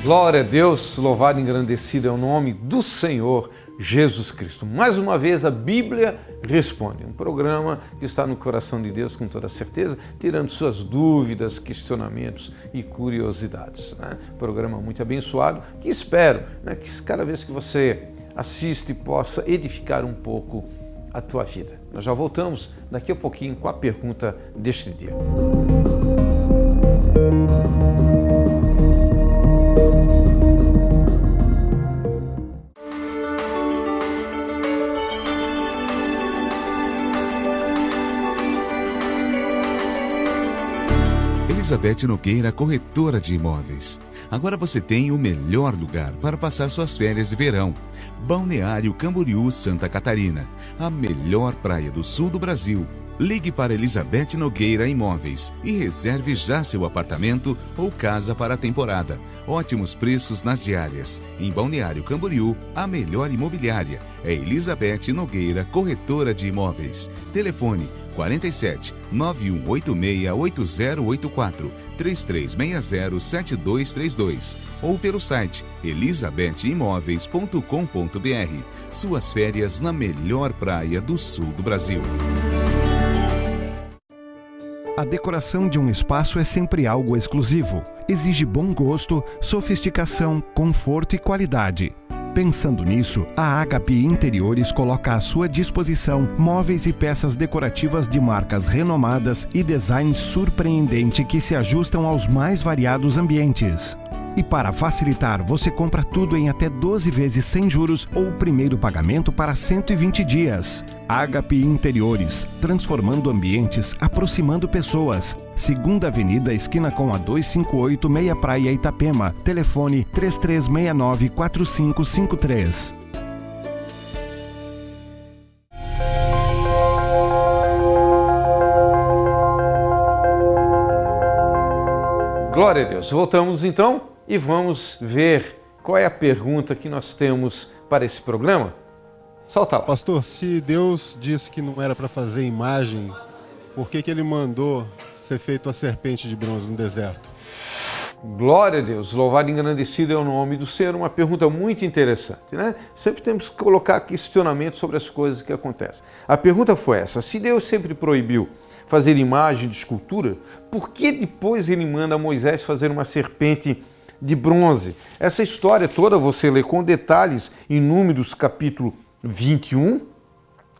Glória a Deus, louvado e engrandecido é o nome do Senhor Jesus Cristo. Mais uma vez a Bíblia Responde, um programa que está no coração de Deus com toda certeza, tirando suas dúvidas, questionamentos e curiosidades. Programa muito abençoado que espero que cada vez que você assiste possa edificar um pouco a tua vida. Nós já voltamos daqui a pouquinho com a pergunta deste dia. Elizabeth Nogueira, corretora de imóveis. Agora você tem o melhor lugar para passar suas férias de verão. Balneário Camboriú, Santa Catarina. A melhor praia do sul do Brasil. Ligue para Elizabeth Nogueira Imóveis e reserve já seu apartamento ou casa para a temporada. Ótimos preços nas diárias. Em Balneário Camboriú, a melhor imobiliária é Elizabeth Nogueira, corretora de imóveis. Telefone 47 9186 8084 3360 7232 ou pelo site elizabethimóveis.com.br. Suas férias na melhor praia do sul do Brasil. A decoração de um espaço é sempre algo exclusivo. Exige bom gosto, sofisticação, conforto e qualidade. Pensando nisso, a Agape Interiores coloca à sua disposição móveis e peças decorativas de marcas renomadas e design surpreendente que se ajustam aos mais variados ambientes. E para facilitar, você compra tudo em até 12 vezes sem juros ou o primeiro pagamento para 120 dias. Agape Interiores, transformando ambientes, aproximando pessoas. 2ª Avenida, esquina com a 258, Meia Praia, Itapema. Telefone 3369-4553. Glória a Deus. Voltamos então e vamos ver qual é a pergunta que nós temos para esse programa. Solta lá. Pastor, se Deus disse que não era para fazer imagem, por que ele mandou ser feito a serpente de bronze no deserto? Glória a Deus, louvado e engrandecido é o nome do Senhor. Uma pergunta muito interessante, né? Sempre temos que colocar questionamento sobre as coisas que acontecem. A pergunta foi essa: se Deus sempre proibiu fazer imagem de escultura, por que depois ele manda Moisés fazer uma serpente de bronze? Essa história toda você lê com detalhes em Números capítulo 21,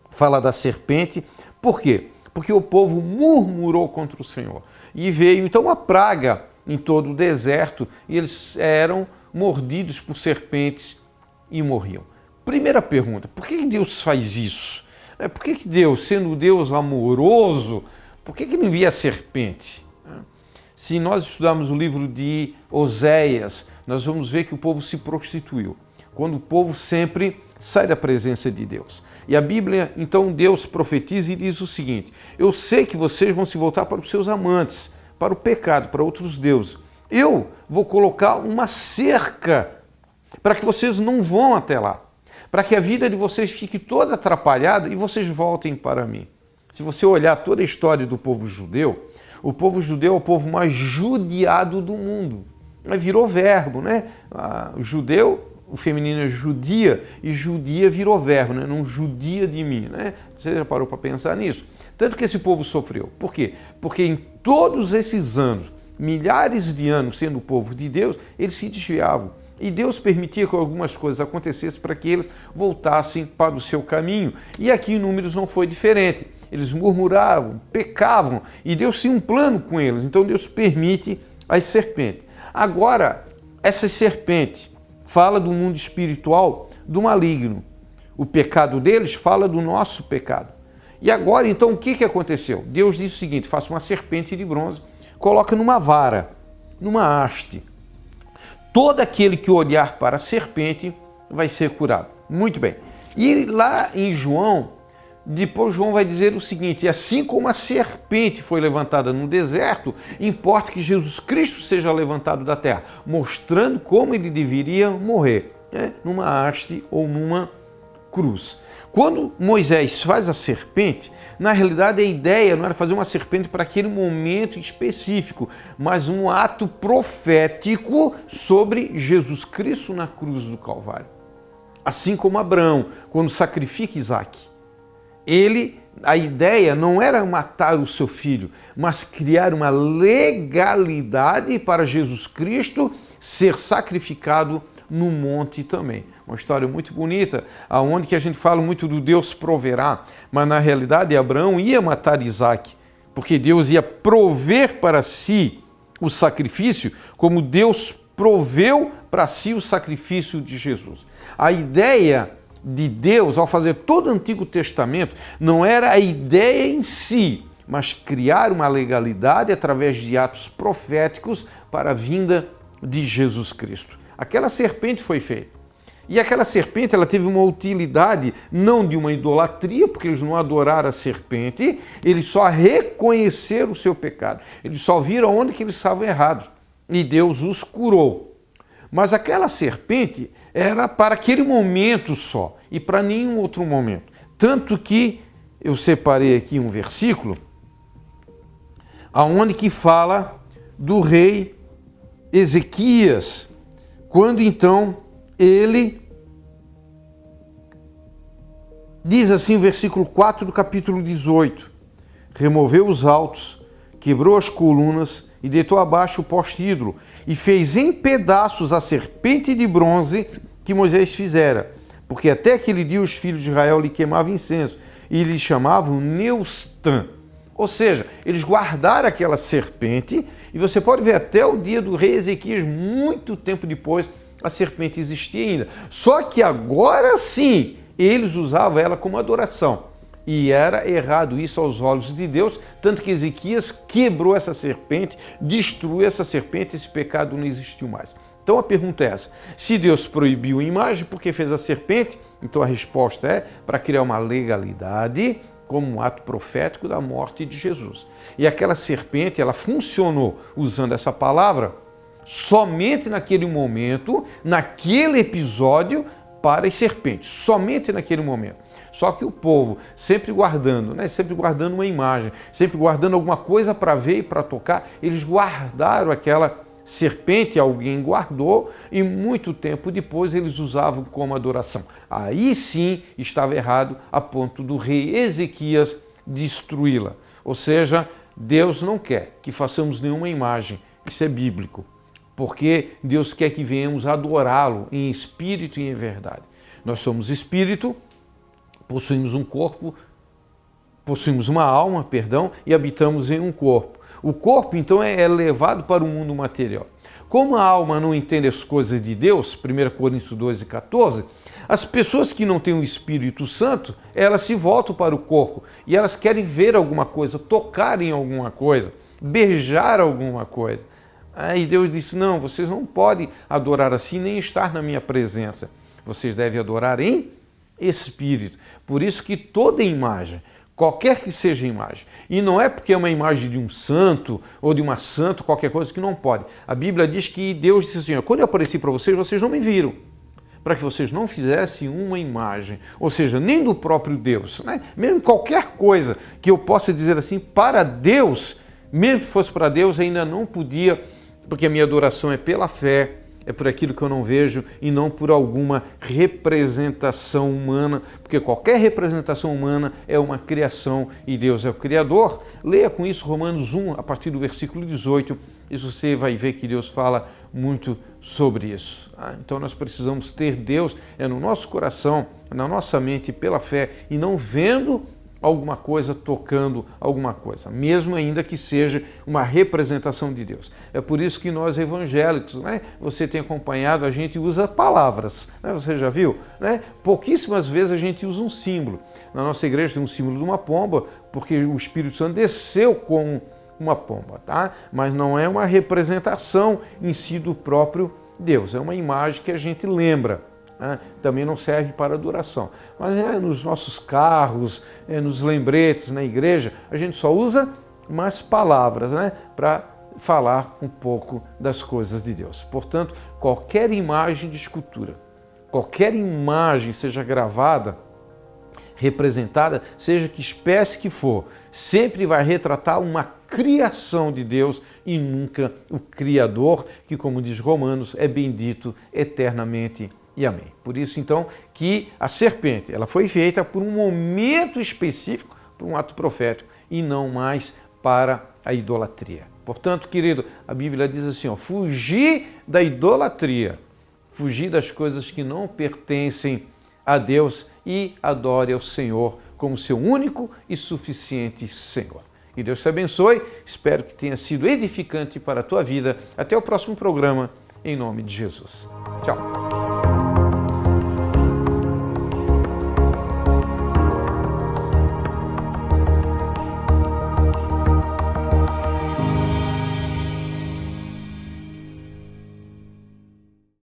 fala da serpente. Por quê? Porque o povo murmurou contra o Senhor. E veio então uma praga em todo o deserto e eles eram mordidos por serpentes e morriam. Primeira pergunta, por que Deus faz isso? Por que Deus, sendo Deus amoroso, por que não envia a serpente? Se nós estudarmos o livro de Oséias, nós vamos ver que o povo se prostituiu, quando o povo sempre sai da presença de Deus. E a Bíblia, então, Deus profetiza e diz o seguinte: eu sei que vocês vão se voltar para os seus amantes, para o pecado, para outros deuses. Eu vou colocar uma cerca para que vocês não vão até lá, para que a vida de vocês fique toda atrapalhada e vocês voltem para mim. Se você olhar toda a história do povo judeu, o povo judeu é o povo mais judiado do mundo. Virou verbo, né? O judeu, o feminino é judia, e judia virou verbo, né? Não judia de mim, né? Você já parou para pensar nisso? Tanto que esse povo sofreu. Por quê? Porque em todos esses anos, milhares de anos sendo o povo de Deus, eles se desviavam. E Deus permitia que algumas coisas acontecessem para que eles voltassem para o seu caminho. E aqui em Números não foi diferente. Eles murmuravam, pecavam, e Deus tinha um plano com eles. Então Deus permite as serpentes. Agora, essa serpente fala do mundo espiritual do maligno. O pecado deles fala do nosso pecado. E agora, então, o que aconteceu? Deus disse o seguinte: faça uma serpente de bronze, coloca numa vara, numa haste. Todo aquele que olhar para a serpente vai ser curado. Muito bem. E lá em João, depois João vai dizer o seguinte: assim como a serpente foi levantada no deserto, importa que Jesus Cristo seja levantado da terra, mostrando como ele deveria morrer, numa haste ou numa cruz. Quando Moisés faz a serpente, na realidade a ideia não era fazer uma serpente para aquele momento específico, mas um ato profético sobre Jesus Cristo na cruz do Calvário. Assim como Abraão, quando sacrifica Isaac, a ideia não era matar o seu filho, mas criar uma legalidade para Jesus Cristo ser sacrificado no monte também. Uma história muito bonita, aonde que a gente fala muito do Deus proverá, mas na realidade Abraão ia matar Isaac, porque Deus ia prover para si o sacrifício, como Deus proveu para si o sacrifício de Jesus. A ideia de Deus, ao fazer todo o Antigo Testamento, não era a ideia em si, mas criar uma legalidade através de atos proféticos para a vinda de Jesus Cristo. Aquela serpente foi feita. E aquela serpente, ela teve uma utilidade não de uma idolatria, porque eles não adoraram a serpente, eles só reconheceram o seu pecado. Eles só viram onde que eles estavam errados. E Deus os curou. Mas aquela serpente era para aquele momento só e para nenhum outro momento. Tanto que eu separei aqui um versículo aonde que fala do rei Ezequias, quando então ele diz assim o versículo 4 do capítulo 18, removeu os altos, quebrou as colunas e deitou abaixo o poste ídolo e fez em pedaços a serpente de bronze que Moisés fizera, porque até aquele dia os filhos de Israel lhe queimavam incenso e lhe chamavam Neustã. Ou seja, eles guardaram aquela serpente e você pode ver até o dia do rei Ezequias, muito tempo depois, a serpente existia ainda. Só que agora sim, eles usavam ela como adoração. E era errado isso aos olhos de Deus, tanto que Ezequias quebrou essa serpente, destruiu essa serpente, esse pecado não existiu mais. Então a pergunta é essa: se Deus proibiu a imagem, por que fez a serpente? Então a resposta é para criar uma legalidade como um ato profético da morte de Jesus. E aquela serpente, ela funcionou usando essa palavra somente naquele momento, naquele episódio, para as serpentes, somente naquele momento. Só que o povo, sempre guardando uma imagem, sempre guardando alguma coisa para ver e para tocar, eles guardaram aquela serpente, alguém guardou, e muito tempo depois eles usavam como adoração. Aí sim estava errado, a ponto do rei Ezequias destruí-la. Ou seja, Deus não quer que façamos nenhuma imagem, isso é bíblico, porque Deus quer que venhamos adorá-lo em espírito e em verdade. Nós somos espírito, possuímos um corpo, possuímos uma alma, e habitamos em um corpo. O corpo, então, é levado para o mundo material. Como a alma não entende as coisas de Deus, 1 Coríntios 12:14, as pessoas que não têm o Espírito Santo, elas se voltam para o corpo e elas querem ver alguma coisa, tocar em alguma coisa, beijar alguma coisa. Aí Deus disse: não, vocês não podem adorar assim nem estar na minha presença. Vocês devem adorar em espírito. Por isso que toda imagem, qualquer que seja a imagem, e não é porque é uma imagem de um santo ou de uma santa, qualquer coisa, que não pode. A Bíblia diz que Deus disse assim: quando eu apareci para vocês, vocês não me viram, para que vocês não fizessem uma imagem, ou seja, nem do próprio Deus, né? Mesmo qualquer coisa que eu possa dizer assim, para Deus, mesmo que fosse para Deus, ainda não podia, porque a minha adoração é pela fé, é por aquilo que eu não vejo e não por alguma representação humana, porque qualquer representação humana é uma criação e Deus é o Criador. Leia com isso Romanos 1, a partir do versículo 18, e você vai ver que Deus fala muito sobre isso. Então nós precisamos ter Deus no nosso coração, na nossa mente, pela fé, e não vendo alguma coisa, tocando alguma coisa, mesmo ainda que seja uma representação de Deus. É por isso que nós evangélicos, né, você tem acompanhado, a gente usa palavras, né, você já viu? Né? Pouquíssimas vezes a gente usa um símbolo. Na nossa igreja tem um símbolo de uma pomba, porque o Espírito Santo desceu com uma pomba, tá? Mas não é uma representação em si do próprio Deus, é uma imagem que a gente lembra. Também não serve para adoração. Mas nos nossos carros, nos lembretes, na igreja, a gente só usa umas palavras, né, para falar um pouco das coisas de Deus. Portanto, qualquer imagem de escultura, qualquer imagem seja gravada, representada, seja que espécie que for, sempre vai retratar uma criação de Deus e nunca o Criador, que, como diz Romanos, é bendito eternamente. E amém. Por isso, então, que a serpente ela foi feita por um momento específico, por um ato profético, e não mais para a idolatria. Portanto, querido, a Bíblia diz assim, ó, fugir da idolatria, fugir das coisas que não pertencem a Deus e adore ao Senhor como seu único e suficiente Senhor. Que Deus te abençoe, espero que tenha sido edificante para a tua vida. Até o próximo programa, em nome de Jesus. Tchau.